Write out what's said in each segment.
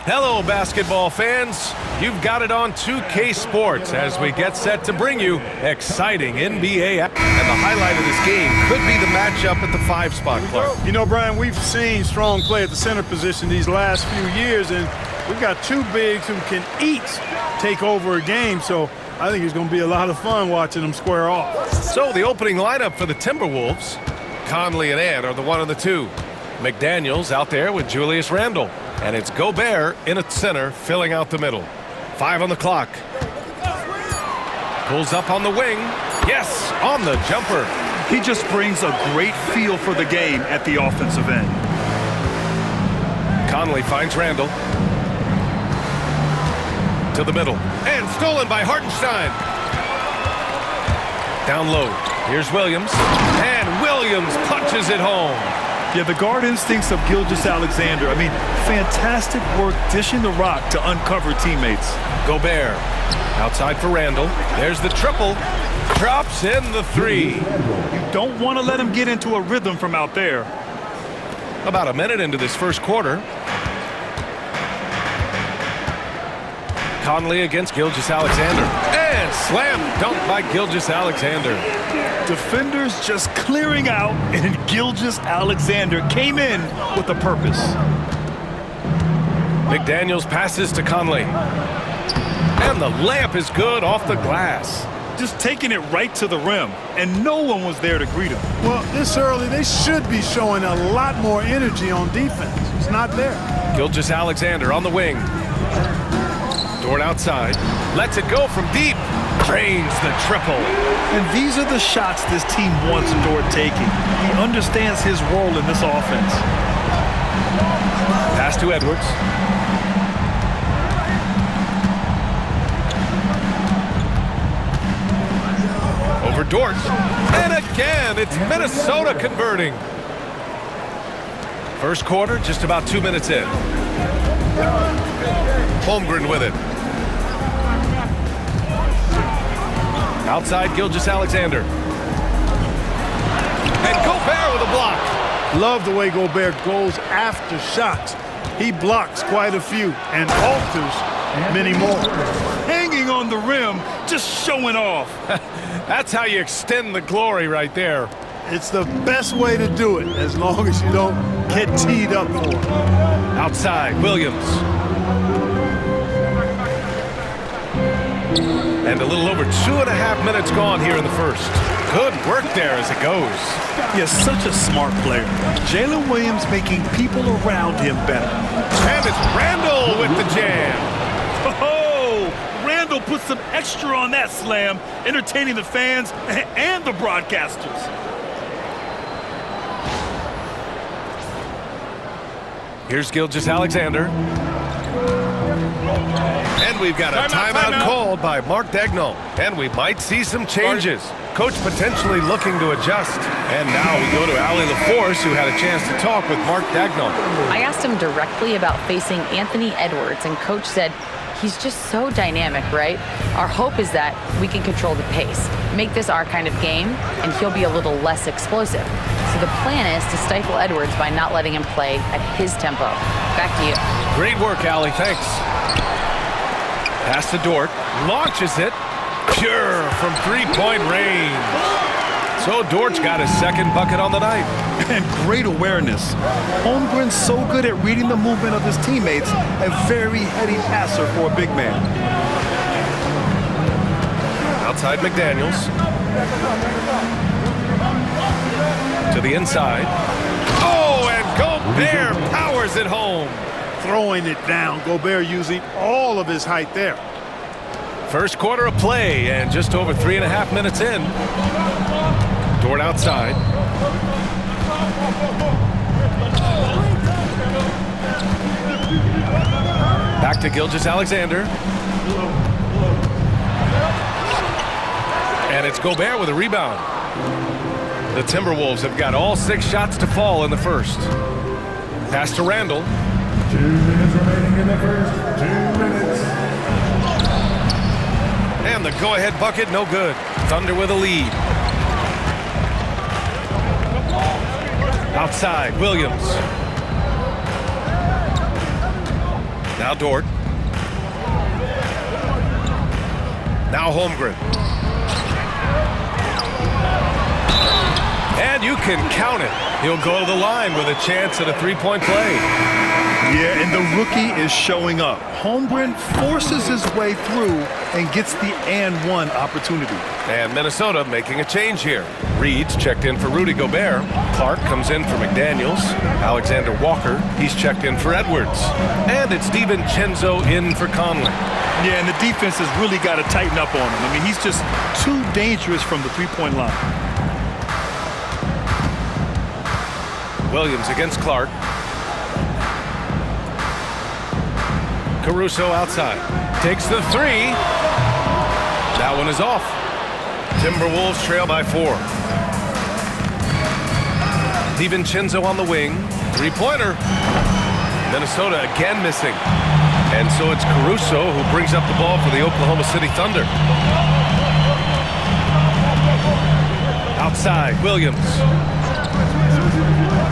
Hello, basketball fans. You've got it on 2K Sports as we get set to bring you exciting NBA. And the highlight of this game could be the matchup at the 5-spot, Clark. You know, Brian, we've seen strong play at the center position these last few years, and we've got two bigs who can each take over a game, so I think it's going to be a lot of fun watching them square off. So the opening lineup for the Timberwolves, Conley and Ant are the 1 and the 2. McDaniels out there with Julius Randle. And it's Gobert in at center, filling out the middle. 5 on the clock. Pulls up on the wing. Yes, on the jumper. He just brings a great feel for the game at the offensive end. Conley finds Randle. To the middle. And stolen by Hartenstein. Down low. Here's Williams. And Williams punches it home. Yeah, the guard instincts of Gilgeous-Alexander. I mean, fantastic work dishing the rock to uncover teammates. Gobert outside for Randle. There's the triple. Drops in the 3. You don't want to let him get into a rhythm from out there. About a minute into this first quarter. Conley against Gilgeous-Alexander. And slam dunk by Gilgeous-Alexander. Defenders just clearing out, and Gilgeous-Alexander came in with a purpose. McDaniels passes to Conley. And the layup is good off the glass. Just taking it right to the rim, and no one was there to greet him. Well, this early, they should be showing a lot more energy on defense. It's not there. Gilgeous-Alexander on the wing. Dort outside. Lets it go from deep. Drains the triple. And these are the shots this team wants Dort taking. He understands his role in this offense. Pass to Edwards. Over Dort. And again, it's Minnesota converting. First quarter, just about 2 minutes in. Holmgren with it. Outside Gilgeous-Alexander. And Gobert with a block. Love the way Gobert goes after shots. He blocks quite a few and alters many more. Hanging on the rim, just showing off. That's how you extend the glory right there. It's the best way to do it, as long as you don't get teed up for it. Outside, Williams. And a little over 2.5 minutes gone here in the first. Good work there as it goes. Yes, such a smart player. Jalen Williams making people around him better. And it's Randle with the jam. Oh, Randle put some extra on that slam, entertaining the fans and the broadcasters. Here's Gilgeous-Alexander. And we've got a timeout called by Mark Daigneault. And we might see some changes. Coach potentially looking to adjust. And now we go to Allie LaForce, who had a chance to talk with Mark Daigneault. I asked him directly about facing Anthony Edwards, and Coach said he's just so dynamic, right? Our hope is that we can control the pace, make this our kind of game, and he'll be a little less explosive. So the plan is to stifle Edwards by not letting him play at his tempo. Back to you. Great work, Allie. Thanks. Pass to Dort. Launches it. Pure from three-point range. So Dort's got his second bucket on the night. And great awareness. Holmgren's so good at reading the movement of his teammates. A very heady passer for a big man. Outside McDaniels. To the inside. Oh, and Gobert powers it home. Throwing it down. Gobert using all of his height there. First quarter of play and just over 3.5 minutes in. Dort outside. Back to Gilgeous-Alexander. And it's Gobert with a rebound. The Timberwolves have got all 6 shots to fall in the first. Pass to Randle. 2 minutes remaining in the first. 2 minutes. And the go-ahead bucket, no good. Thunder with a lead. Outside, Williams. Now Dort. Now Holmgren. And you can count it. He'll go to the line with a chance at a three-point play. Yeah, and the rookie is showing up. Holmgren forces his way through and gets the and one opportunity. And Minnesota making a change here. Reed's checked in for Rudy Gobert. Clark comes in for McDaniels. Alexander Walker, he's checked in for Edwards. And it's DiVincenzo in for Conley. Yeah, and the defense has really got to tighten up on him. I mean, he's just too dangerous from the three-point line. Williams against Clark. Caruso outside. Takes the three. That one is off. Timberwolves trail by 4. DiVincenzo on the wing. Three-pointer. Minnesota again missing. And so it's Caruso who brings up the ball for the Oklahoma City Thunder. Outside, Williams.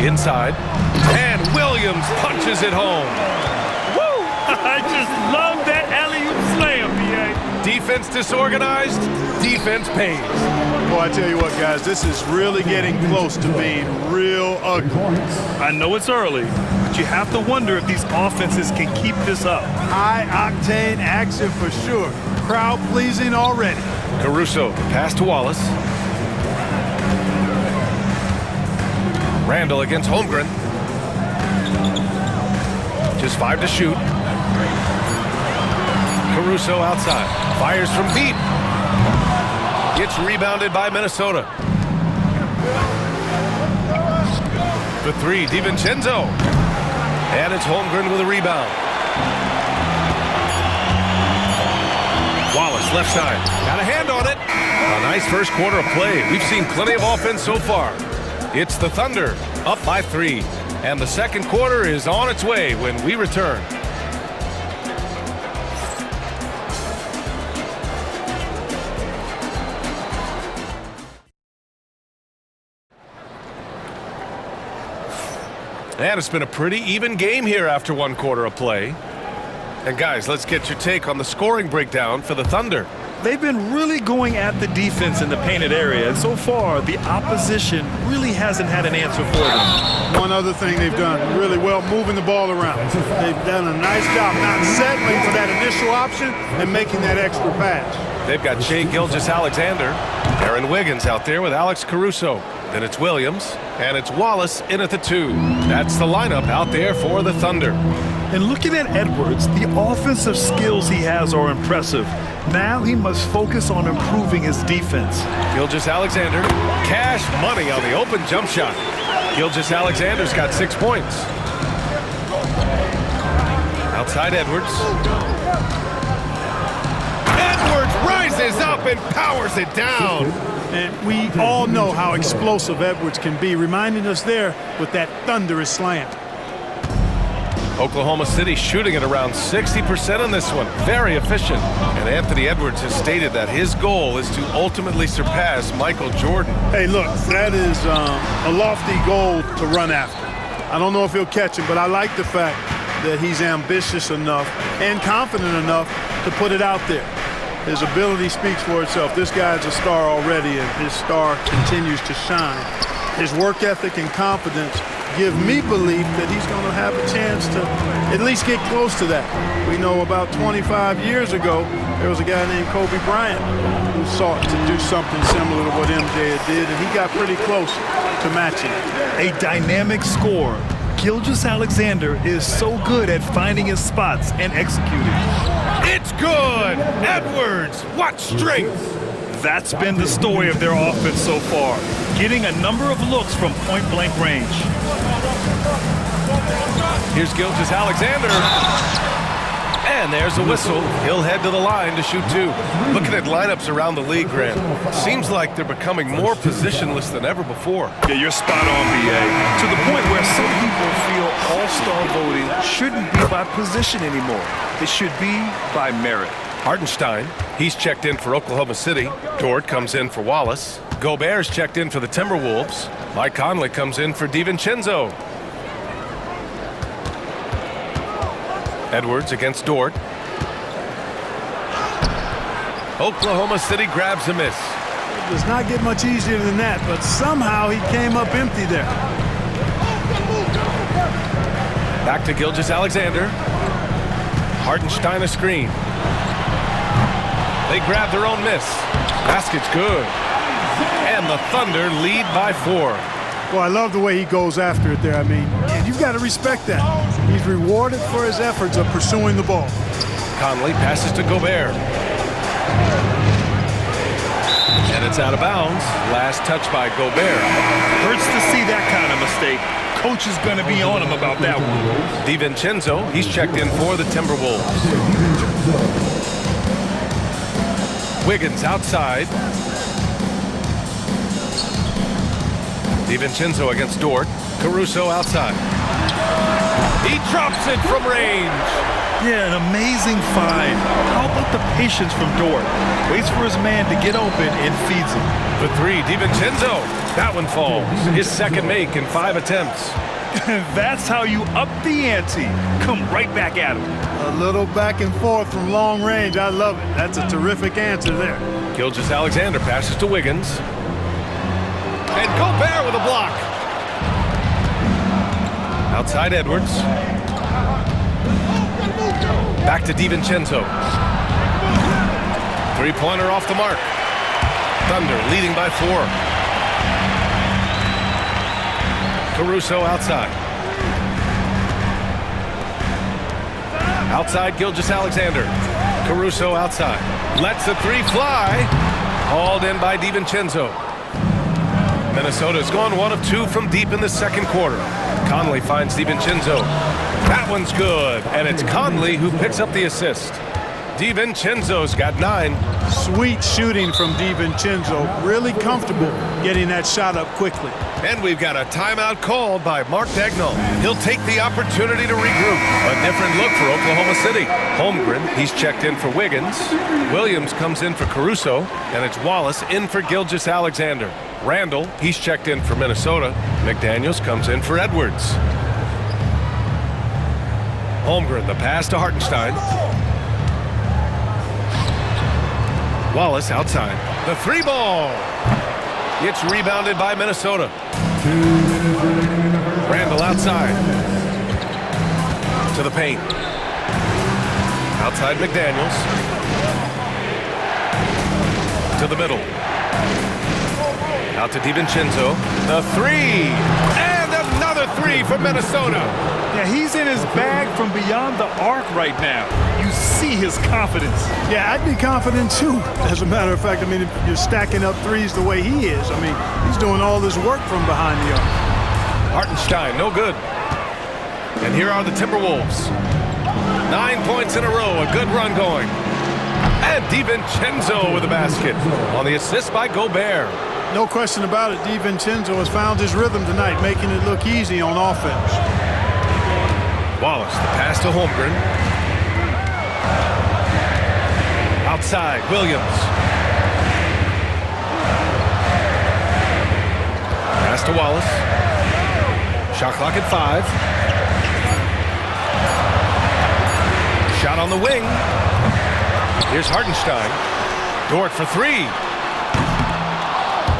Inside. And Williams punches it home. I just love that alley-oop slam, B.A. Defense disorganized, defense pays. Boy, I tell you what, guys, this is really getting close to being real ugly. I know it's early, but you have to wonder if these offenses can keep this up. High-octane action for sure. Crowd-pleasing already. Caruso, pass to Wallace. Randall against Holmgren. Just 5 to shoot. Caruso outside. Fires from deep. Gets rebounded by Minnesota. The three, DiVincenzo. And it's Holmgren with a rebound. Wallace, left side. Got a hand on it. A nice first quarter of play. We've seen plenty of offense so far. It's the Thunder, up by 3. And the second quarter is on its way when we return. And it's been a pretty even game here after one quarter of play. And guys, let's get your take on the scoring breakdown for the Thunder. They've been really going at the defense in the painted area, and so far the opposition really hasn't had an answer for them. One other thing they've done really well, moving the ball around. They've done a nice job not settling for that initial option and making that extra pass. They've got Shai Gilgeous-Alexander, Aaron Wiggins out there with Alex Caruso. Then it's Williams, and it's Wallace in at the 2. That's the lineup out there for the Thunder. And looking at Edwards, the offensive skills he has are impressive. Now he must focus on improving his defense. Gilgeous-Alexander, cash money on the open jump shot. Gilgeous-Alexander's got 6 points. Outside Edwards. Edwards rises up and powers it down. And we all know how explosive Edwards can be, reminding us there with that thunderous slant. Oklahoma City shooting at around 60% on this one. Very efficient. And Anthony Edwards has stated that his goal is to ultimately surpass Michael Jordan. Hey, look, that is a lofty goal to run after. I don't know if he'll catch it, but I like the fact that he's ambitious enough and confident enough to put it out there. His ability speaks for itself. This guy's a star already, and his star continues to shine. His work ethic and confidence give me belief that he's going to have a chance to at least get close to that. We know about 25 years ago, there was a guy named Kobe Bryant who sought to do something similar to what MJ did, and he got pretty close to matching it. A dynamic scorer. Gilgeous-Alexander is so good at finding his spots and executing. It's good! Edwards, what strength! That's been the story of their offense so far, getting a number of looks from point-blank range. Here's Gilgeous-Alexander. And there's a whistle. He'll head to the line to shoot 2. Looking at lineups around the league, Grant, seems like they're becoming more positionless than ever before. Yeah, you're spot on, B.A. To the point where some people feel all-star voting shouldn't be by position anymore. It should be by merit. Hartenstein, he's checked in for Oklahoma City. Dort comes in for Wallace. Gobert's checked in for the Timberwolves. Mike Conley comes in for DiVincenzo. Edwards against Dort. Oklahoma City grabs a miss. It does not get much easier than that, but somehow he came up empty there. Back to Gilgeous-Alexander. Hartenstein a screen. They grab their own miss. Basket's good. And the Thunder lead by 4. Well, I love the way he goes after it there. I mean, you've got to respect that. He's rewarded for his efforts of pursuing the ball. Conley passes to Gobert. And it's out of bounds. Last touch by Gobert. Hurts to see that kind of mistake. Coach is going to be on him about that one. DiVincenzo, he's checked in for the Timberwolves. Wiggins outside. DiVincenzo against Dort. Caruso outside. He drops it from range. Yeah, an amazing find. How about the patience from Dort? Waits for his man to get open and feeds him. For 3, DiVincenzo. That one falls. His second make in 5 attempts. That's how you up the ante. Come right back at him. A little back and forth from long range. I love it. That's a terrific answer there. Gilgeous-Alexander passes to Wiggins. And Gobert with a block. Outside Edwards. Back to DiVincenzo. Three-pointer off the mark. Thunder leading by 4. Caruso outside. Outside Gilgeous-Alexander. Caruso outside. Lets the 3 fly. Hauled in by DiVincenzo. Minnesota's gone 1 of 2 from deep in the second quarter. Conley finds DiVincenzo. That one's good, and it's Conley who picks up the assist. DiVincenzo's got 9. Sweet shooting from DiVincenzo. Really comfortable getting that shot up quickly. And we've got a timeout called by Mark Daigneault. He'll take the opportunity to regroup. A different look for Oklahoma City. Holmgren, he's checked in for Wiggins. Williams comes in for Caruso, and it's Wallace in for Gilgeous-Alexander. Randall, he's checked in for Minnesota. McDaniels comes in for Edwards. Holmgren, the pass to Hartenstein. Wallace outside. The 3 ball. It's rebounded by Minnesota. Randall outside. To the paint. Outside McDaniels. To the middle. Out to DiVincenzo. The 3. And another 3 for Minnesota. Yeah, he's in his bag from beyond the arc right now. You see his confidence. Yeah, I'd be confident too. As a matter of fact, I mean, if you're stacking up threes the way he is, I mean, he's doing all this work from behind the arc. Hartenstein, no good. And here are the Timberwolves. 9 points in a row, a good run going. And DiVincenzo with a basket on the assist by Gobert. No question about it, DiVincenzo has found his rhythm tonight, making it look easy on offense. Wallace, the pass to Holmgren. Outside, Williams. Pass to Wallace. Shot clock at 5. Shot on the wing. Here's Hartenstein. Dort for 3.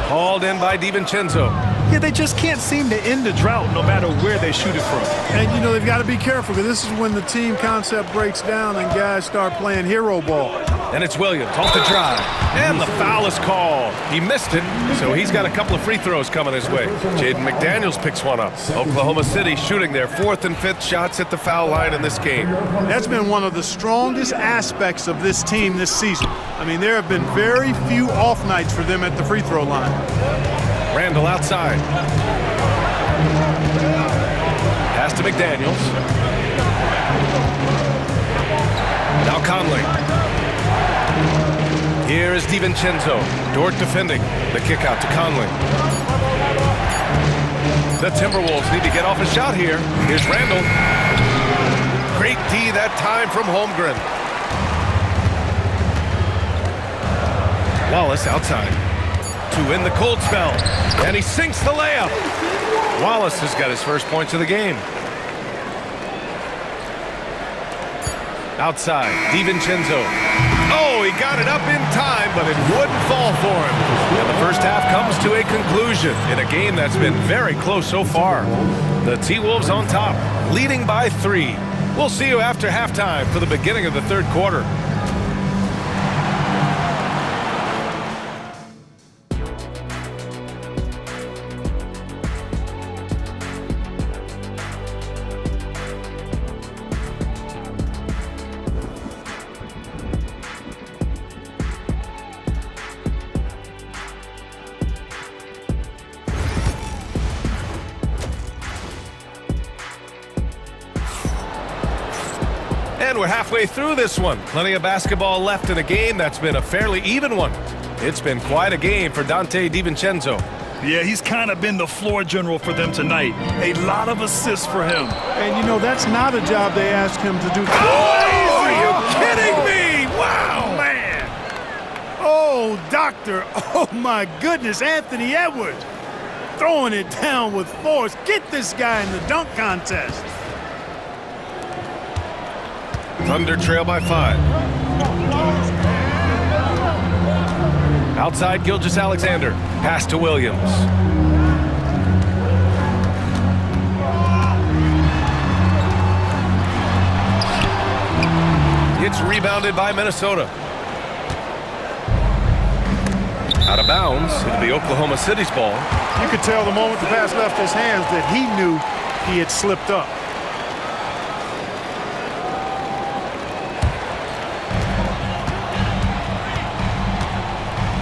Hauled in by DiVincenzo. Yeah, they just can't seem to end the drought no matter where they shoot it from. And, you know, they've got to be careful because this is when the team concept breaks down and guys start playing hero ball. And it's Williams off the drive. And the foul is called. He missed it, so he's got a couple of free throws coming his way. Jaden McDaniels picks one up. Oklahoma City shooting their 4th and 5th shots at the foul line in this game. That's been one of the strongest aspects of this team this season. I mean, there have been very few off nights for them at the free throw line. Randall outside. Pass to McDaniels. Now Conley. Here is DiVincenzo. Dort defending. The kick out to Conley. The Timberwolves need to get off a shot here. Here's Randall. Great D that time from Holmgren. Wallace outside. To win the cold spell. And he sinks the layup. Wallace has got his first points of the game. Outside, DiVincenzo. Oh, he got it up in time, but it wouldn't fall for him. And the first half comes to a conclusion in a game that's been very close so far. The T-Wolves on top, leading by 3. We'll see you after halftime for the beginning of the third quarter. And we're halfway through this one. Plenty of basketball left in a game that's been a fairly even one. It's been quite a game for Donte DiVincenzo. Yeah, he's kind of been the floor general for them tonight. A lot of assists for him. And, you know, that's not a job they asked him to do. Oh, are you kidding me? Wow! Man! Oh, doctor. Oh, my goodness. Anthony Edwards throwing it down with force. Get this guy in the dunk contest. Thunder trail by 5. Outside, Gilgeous-Alexander. Pass to Williams. It's rebounded by Minnesota. Out of bounds. It'll be Oklahoma City's ball. You could tell the moment the pass left his hands that he knew he had slipped up.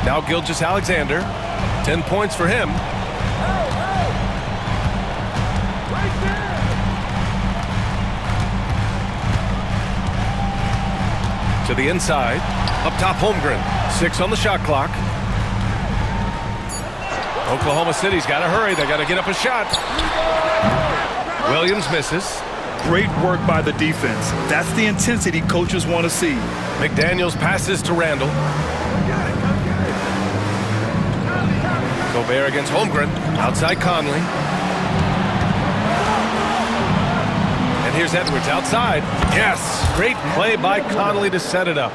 Now Gilgeous-Alexander, 10 points for him. To the inside, up top Holmgren, 6 on the shot clock. Oklahoma City's got to hurry, they got to get up a shot. Williams misses. Great work by the defense. That's the intensity coaches want to see. McDaniels passes to Randall. Gobert against Holmgren. Outside Conley. And here's Edwards outside. Yes! Great play by Conley to set it up.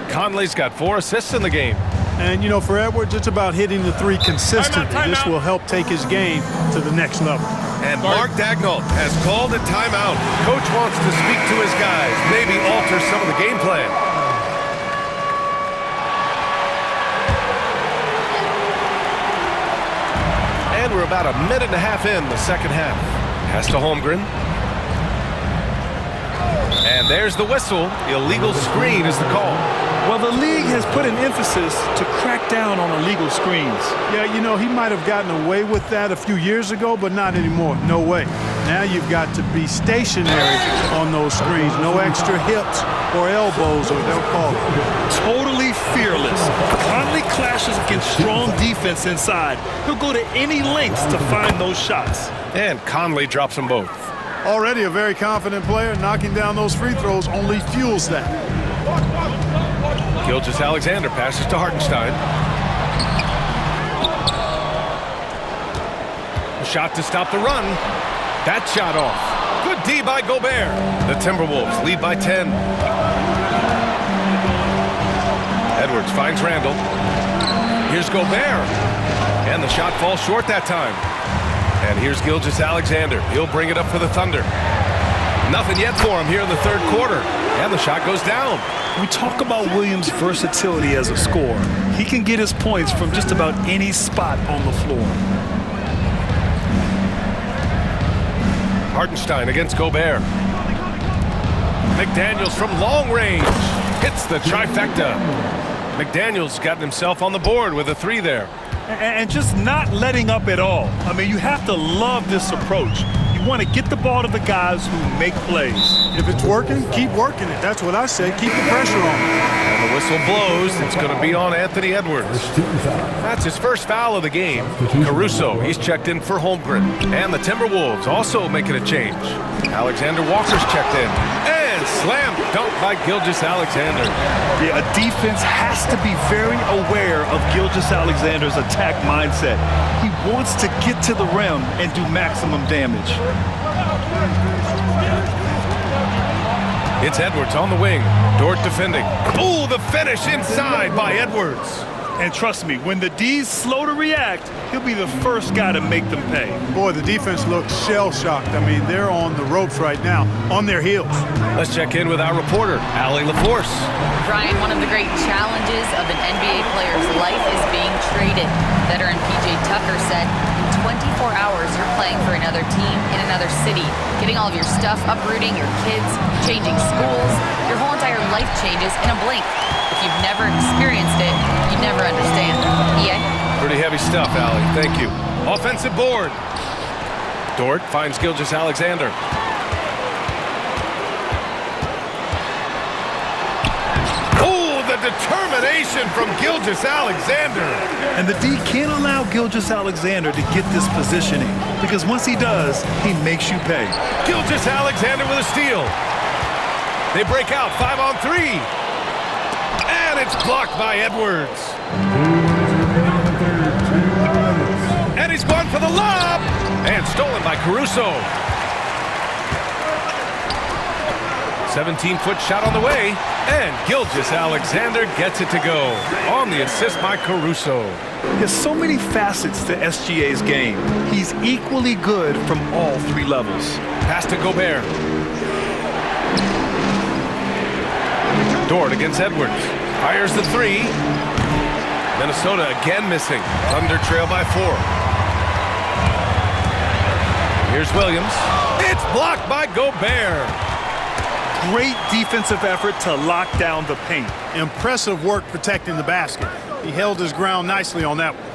Conley's got 4 assists in the game. And, you know, for Edwards, it's about hitting the 3 consistently. This will help take his game to the next level. And Mark Daigneault has called a timeout. Coach wants to speak to his guys, maybe alter some of the game plan. And we're about a minute and a half in the second half. Pass to Holmgren. And there's the whistle. Illegal screen is the call. Well, the league has put an emphasis to crack down on illegal screens. Yeah, you know, he might have gotten away with that a few years ago, but not anymore. No way. Now you've got to be stationary on those screens. No extra hips or elbows, or they'll call it. Totally fearless. Conley clashes against strong defense inside. He'll go to any lengths to find those shots. And Conley drops them both. Already a very confident player. Knocking down those free throws only fuels that. Gilgeous-Alexander passes to Hartenstein. A shot to stop the run. That shot off. Good D by Gobert. The Timberwolves lead by 10. Edwards finds Randall. Here's Gobert. And the shot falls short that time. And here's Gilgeous-Alexander. He'll bring it up for the Thunder. Nothing yet for him here in the third quarter. And the shot goes down. We talk about Williams' versatility as a scorer. He can get his points from just about any spot on the floor. Hartenstein against Gobert. McDaniels from long range hits the trifecta. McDaniels gotten himself on the board with a 3 there. And just not letting up at all. I mean, you have to love this approach. You want to get the ball to the guys who make plays. If it's working, keep working it. That's what I say. Keep the pressure on. And the whistle blows. It's going to be on Anthony Edwards. That's his first foul of the game. Caruso, he's checked in for Holmgren. And the Timberwolves also making a change. Alexander Walker's checked in. And slam dunk by Gilgeous-Alexander. Yeah, a defense has to be very aware of Gilgeous-Alexander's attack mindset. He wants to get to the rim and do maximum damage. It's Edwards on the wing. Dort defending. Ooh, the finish inside by Edwards. And trust me, when the D's slow to react, he'll be the first guy to make them pay. Boy, the defense looks shell-shocked. I mean, they're on the ropes right now, on their heels. Let's check in with our reporter, Allie LaForce. Brian, one of the great challenges of an NBA player's life is being traded. Veteran P.J. Tucker said, in 24 hours, you're playing for another team in another city, getting all of your stuff, uprooting your kids, changing schools. Your whole entire life changes in a blink. If you've never experienced it, you never understand. EA? Pretty heavy stuff, Allie. Thank you. Offensive board. Dort finds Gilgeous-Alexander. Oh, the determination from Gilgeous-Alexander. And the D can't allow Gilgeous-Alexander to get this positioning, because once he does, he makes you pay. Gilgeous-Alexander with a steal. They break out 5-on-3. And it's blocked by Edwards. And he's gone for the lob. And stolen by Caruso. 17-foot shot on the way. And Gilgeous-Alexander gets it to go. On the assist by Caruso. There's so many facets to SGA's game. He's equally good from all three levels. Pass to Gobert. Dort against Edwards. Fires the three. Minnesota again missing. Thunder trail by 4. Here's Williams. It's blocked by Gobert. Great defensive effort to lock down the paint. Impressive work protecting the basket. He held his ground nicely on that one.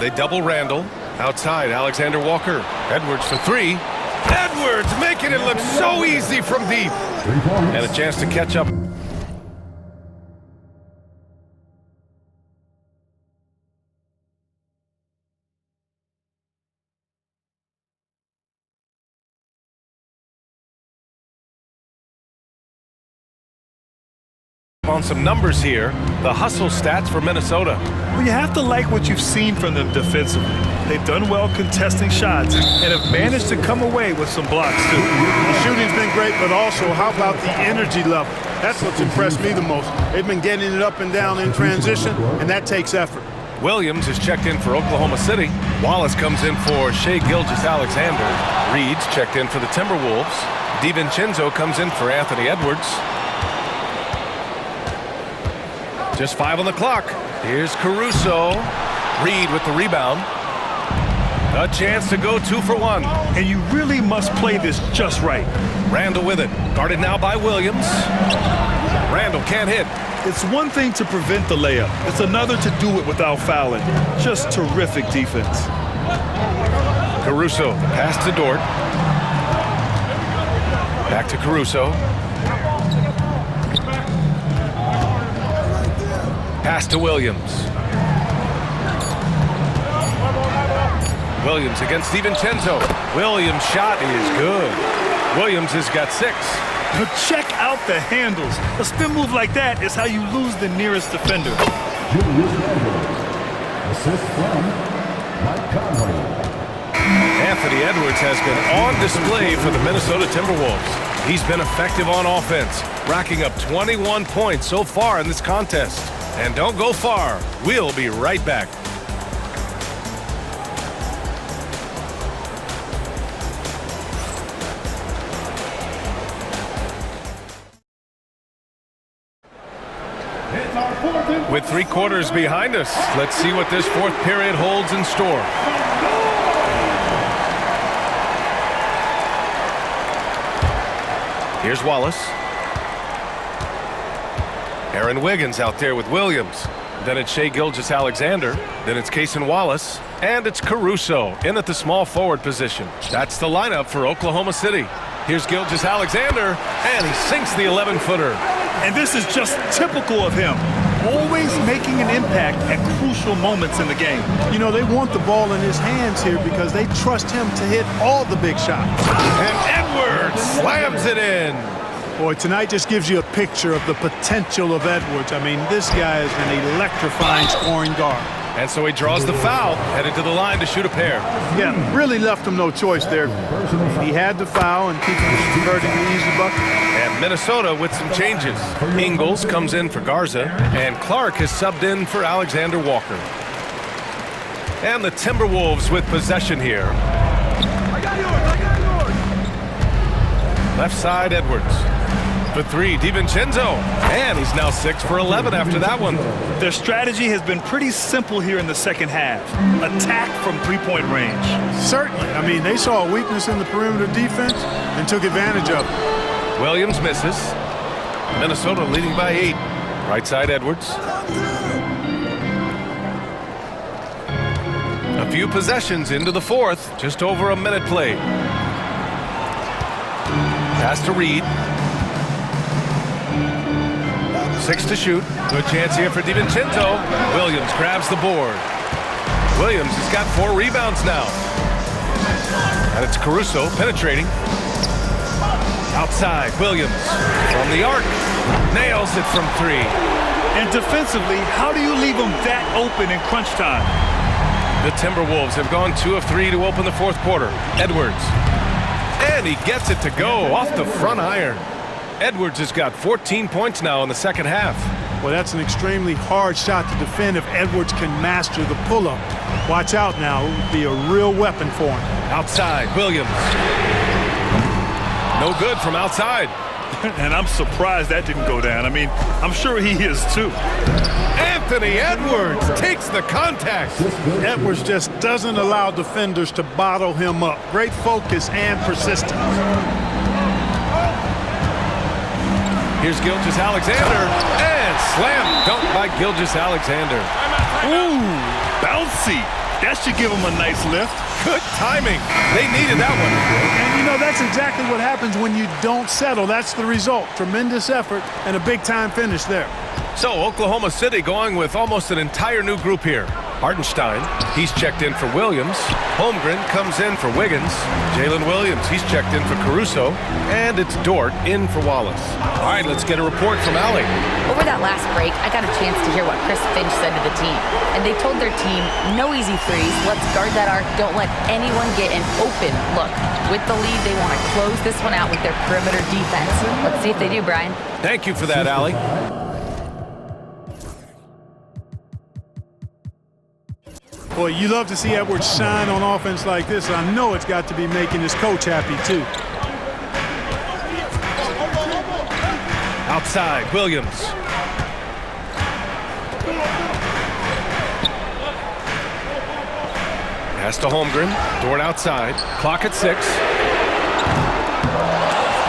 They double Randall. Outside, Alexander Walker. Edwards for 3. Edwards making it look so easy from deep. And a chance to catch up. On some numbers here, the hustle stats for Minnesota. Well, you have to like what you've seen from them defensively. They've done well contesting shots and have managed to come away with some blocks, too. The shooting's been great, but also, how about the energy level? That's what's impressed me the most. They've been getting it up and down in transition, and that takes effort. Williams is checked in for Oklahoma City. Wallace comes in for Shai Gilgeous-Alexander. Reed's checked in for the Timberwolves. DiVincenzo comes in for Anthony Edwards. Just 5 on the clock. Here's Caruso. Reed with the rebound. A chance to go 2 for 1. And you really must play this just right. Randall with it. Guarded now by Williams. Randall can't hit. It's one thing to prevent the layup. It's another to do it without fouling. Just terrific defense. Caruso, the pass to Dort. Back to Caruso. Pass to Williams. Williams against DiVincenzo. Williams' shot is good. Williams has got 6. But check out the handles. A spin move like that is how you lose the nearest defender. Julius Randle. Assist from Mike Conley. Anthony Edwards has been on display for the Minnesota Timberwolves. He's been effective on offense, racking up 21 points so far in this contest. And don't go far. We'll be right back. With 3 quarters behind us, let's see what this 4th period holds in store. Here's Wallace. Aaron Wiggins out there with Williams. Then it's Shai Gilgeous-Alexander. Then it's Cason Wallace. And it's Caruso in at the small forward position. That's the lineup for Oklahoma City. Here's Gilgeous-Alexander, and he sinks the 11-footer. And this is just typical of him. Always making an impact at crucial moments in the game. You know, they want the ball in his hands here because they trust him to hit all the big shots. And Edwards slams it in. Boy, tonight just gives you a picture of the potential of Edwards. I mean, this guy is an electrifying scoring guard. And so he draws the foul, headed to the line to shoot a pair. Yeah, really left him no choice there. He had the foul and keep converting the easy bucket. And Minnesota with some changes. Ingles comes in for Garza, and Clark is subbed in for Alexander Walker. And the Timberwolves with possession here. Left side, Edwards. For three, DiVincenzo. And he's now 6 for 11 after that one. Their strategy has been pretty simple here in the second half. Attack from three-point range. Certainly. I mean, they saw a weakness in the perimeter defense and took advantage of it. Williams misses. Minnesota leading by 8. Right side, Edwards. A few possessions into the fourth. Just over a minute played. Pass to Reed. 6 to shoot. Good chance here for DiVincenzo. Williams grabs the board. Williams has got 4 rebounds now. And it's Caruso penetrating. Outside, Williams from the arc. Nails it from 3. And defensively, how do you leave them that open in crunch time? The Timberwolves have gone 2 of 3 to open the fourth quarter. Edwards. And he gets it to go off the front iron. Edwards has got 14 points now in the second half. Well, that's an extremely hard shot to defend if Edwards can master the pull-up. Watch out now. It would be a real weapon for him. Outside, Williams. No good from outside. And I'm surprised that didn't go down. I mean, I'm sure he is too. Anthony Edwards takes the contact. Edwards just doesn't allow defenders to bottle him up. Great focus and persistence. Here's Gilgeous-Alexander, and slam dunk by Gilgeous-Alexander. Ooh, bouncy. That should give him a nice lift. Good timing. They needed that one. And you know, that's exactly what happens when you don't settle. That's the result. Tremendous effort and a big-time finish there. So Oklahoma City going with almost an entire new group here. Hartenstein, he's checked in for Williams. Holmgren comes in for Wiggins. Jalen Williams, he's checked in for Caruso. And it's Dort in for Wallace. All right, let's get a report from Allie. Over that last break, I got a chance to hear what Chris Finch said to the team. And they told their team, no easy threes, let's guard that arc, don't let anyone get an open look. With the lead, they want to close this one out with their perimeter defense. Let's see if they do, Brian. Thank you for that, Allie. Boy, you love to see Edwards shine on offense like this. I know it's got to be making his coach happy, too. Outside, Williams. Pass to Holmgren. Dort outside. Clock at 6.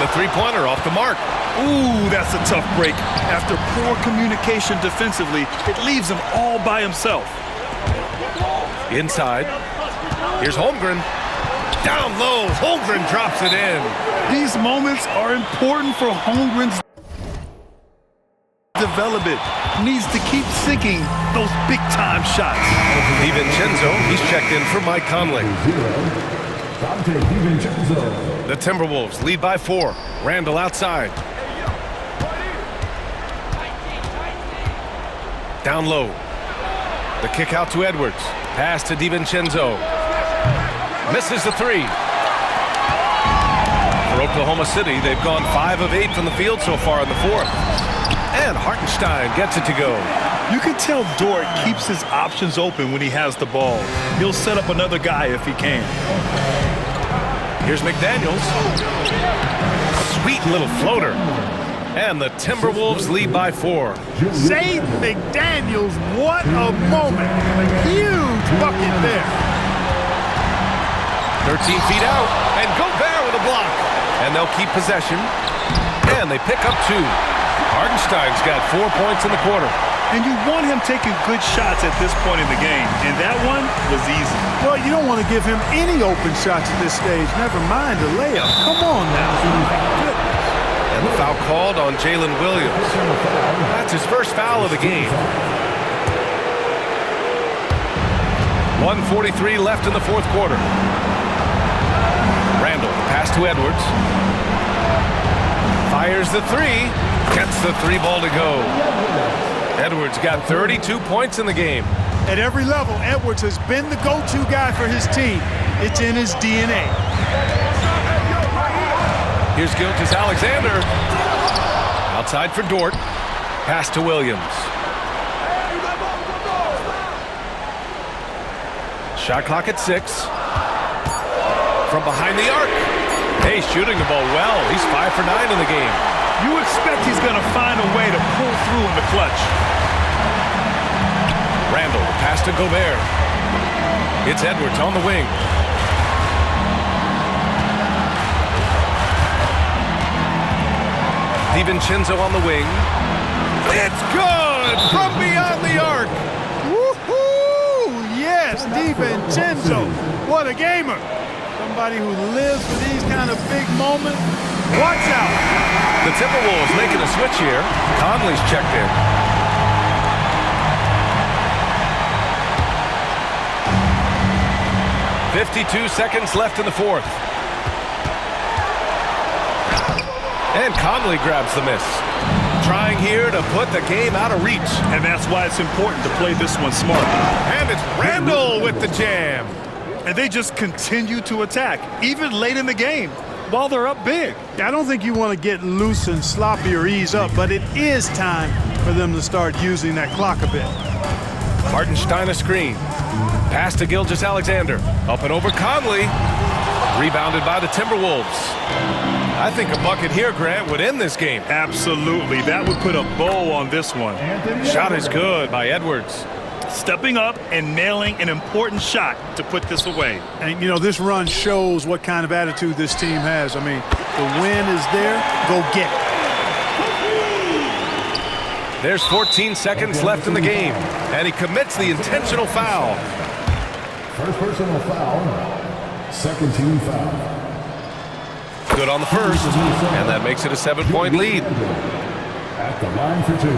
The three-pointer off the mark. Ooh, that's a tough break. After poor communication defensively, it leaves him all by himself. Inside. Here's Holmgren. Down low. Holmgren drops it in. These moments are important for Holmgren's development. Needs to keep sinking those big-time shots. DiVincenzo, he's checked in for Mike Conley. Dante DiVincenzo. The Timberwolves lead by 4. Randall outside. Down low. The kick out to Edwards. Pass to DiVincenzo. Misses the 3. For Oklahoma City, they've gone 5 of 8 from the field so far in the fourth. And Hartenstein gets it to go. You can tell Dort keeps his options open when he has the ball. He'll set up another guy if he can. Here's McDaniels. Sweet little floater. And the Timberwolves lead by 4. Zayden McDaniels, what a moment. Huge bucket there. 13 feet out, and Gobert with a block. And they'll keep possession. And they pick up 2. Hartenstein's got 4 points in the quarter. And you want him taking good shots at this point in the game. And that one was easy. Well, you don't want to give him any open shots at this stage. Never mind a layup. Come on now. My goodness. And the foul called on Jalen Williams. That's his first foul of the game. 1:43 left in the fourth quarter. Randall, pass to Edwards. Fires the 3. Gets the 3 ball to go. Edwards got 32 points in the game. At every level, Edwards has been the go-to guy for his team. It's in his DNA. Here's Gilgeous-Alexander. Outside for Dort. Pass to Williams. Shot clock at 6. From behind the arc. Hey, shooting the ball well. He's 5 for 9 in the game. You expect he's going to find a way to pull through in the clutch. Randall, pass to Gobert. It's Edwards on the wing. DiVincenzo on the wing. It's good from beyond the arc. Woohoo! Yes, DiVincenzo. What a gamer. Somebody who lives for these kind of big moments. Watch out. The Timberwolves making a switch here. Conley's checked in. .52 seconds left in the fourth. And Conley grabs the miss. Trying here to put the game out of reach. And that's why it's important to play this one smart. And it's Randall with the jam. And they just continue to attack, even late in the game, while they're up big. I don't think you want to get loose and sloppy or ease up, but it is time for them to start using that clock a bit. Hartenstein a screen. Pass to Gilgeous-Alexander. Up and over Conley. Rebounded by the Timberwolves. I think a bucket here, Grant, would end this game. Absolutely. That would put a bow on this one. Shot is good by Edwards. Stepping up and nailing an important shot to put this away. And, you know, this run shows what kind of attitude this team has. I mean, the win is there. Go get it. There's 14 seconds left in the game, and he commits the intentional foul. First personal foul. Second team foul. Good on the first, and that makes it a 7-point lead. At the line for 2.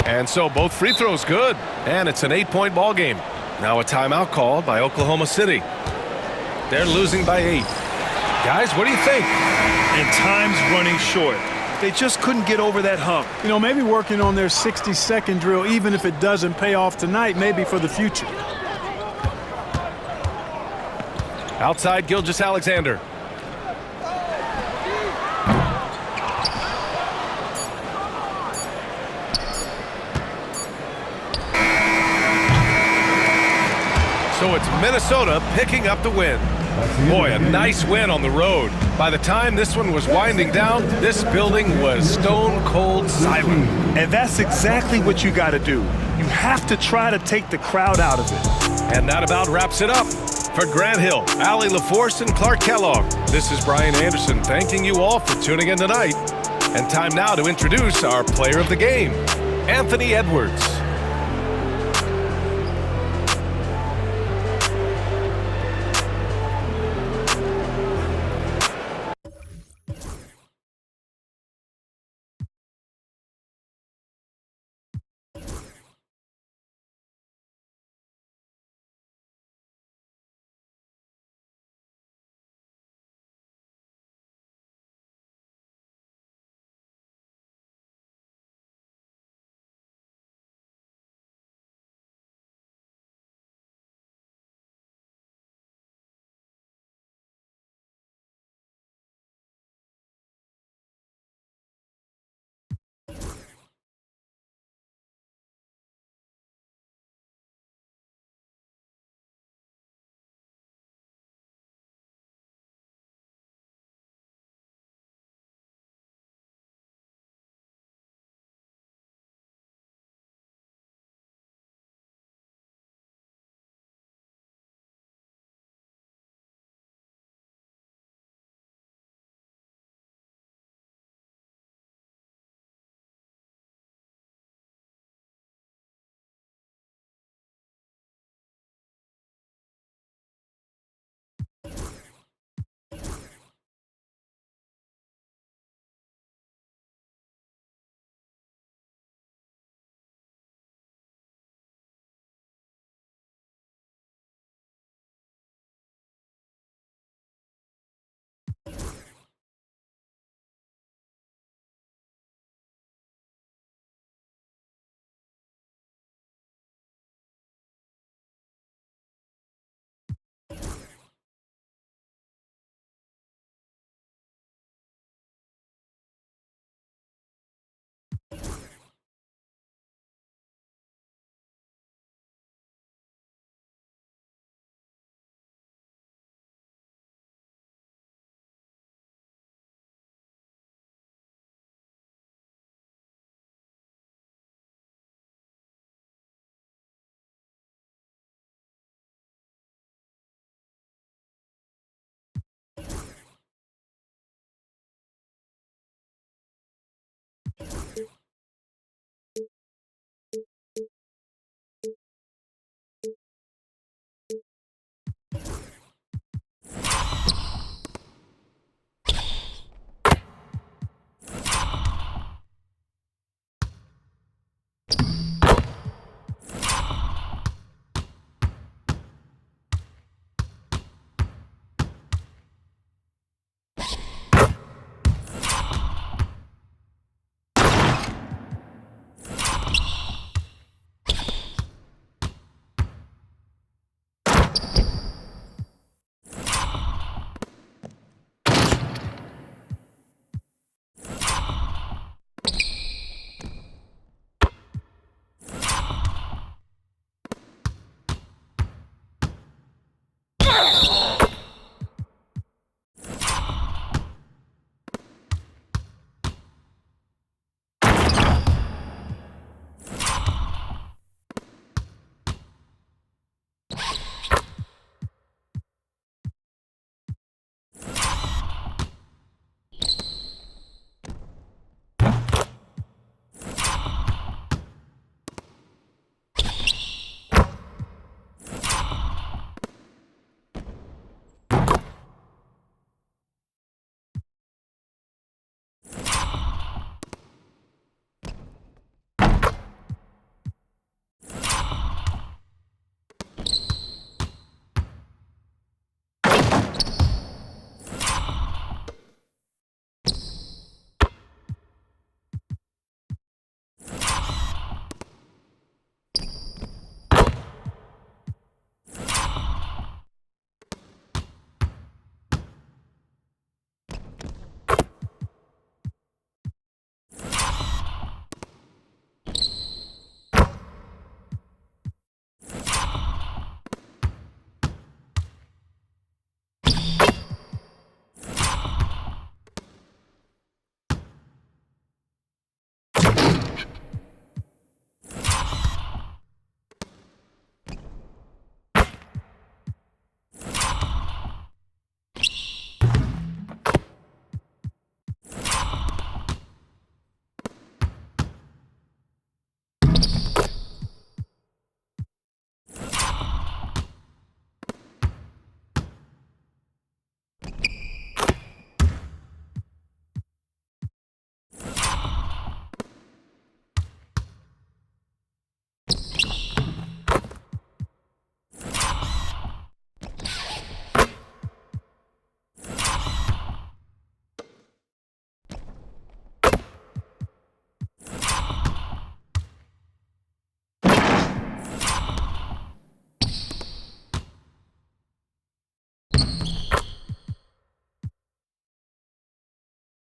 And so both free throws good, and it's an 8-point ball game. Now a timeout called by Oklahoma City. They're losing by 8. Guys, what do you think? And time's running short. They just couldn't get over that hump. You know, maybe working on their 60-second drill, even if it doesn't pay off tonight, maybe for the future. Outside Gilgeous-Alexander. So it's Minnesota picking up the win. Boy, a nice win on the road. By the time this one was winding down, this building was stone cold silent. And that's exactly what you got to do. You have to try to take the crowd out of it. And that about wraps it up. For Grant Hill, Allie LaForce, and Clark Kellogg, this is Brian Anderson thanking you all for tuning in tonight. And time now to introduce our player of the game, Anthony Edwards.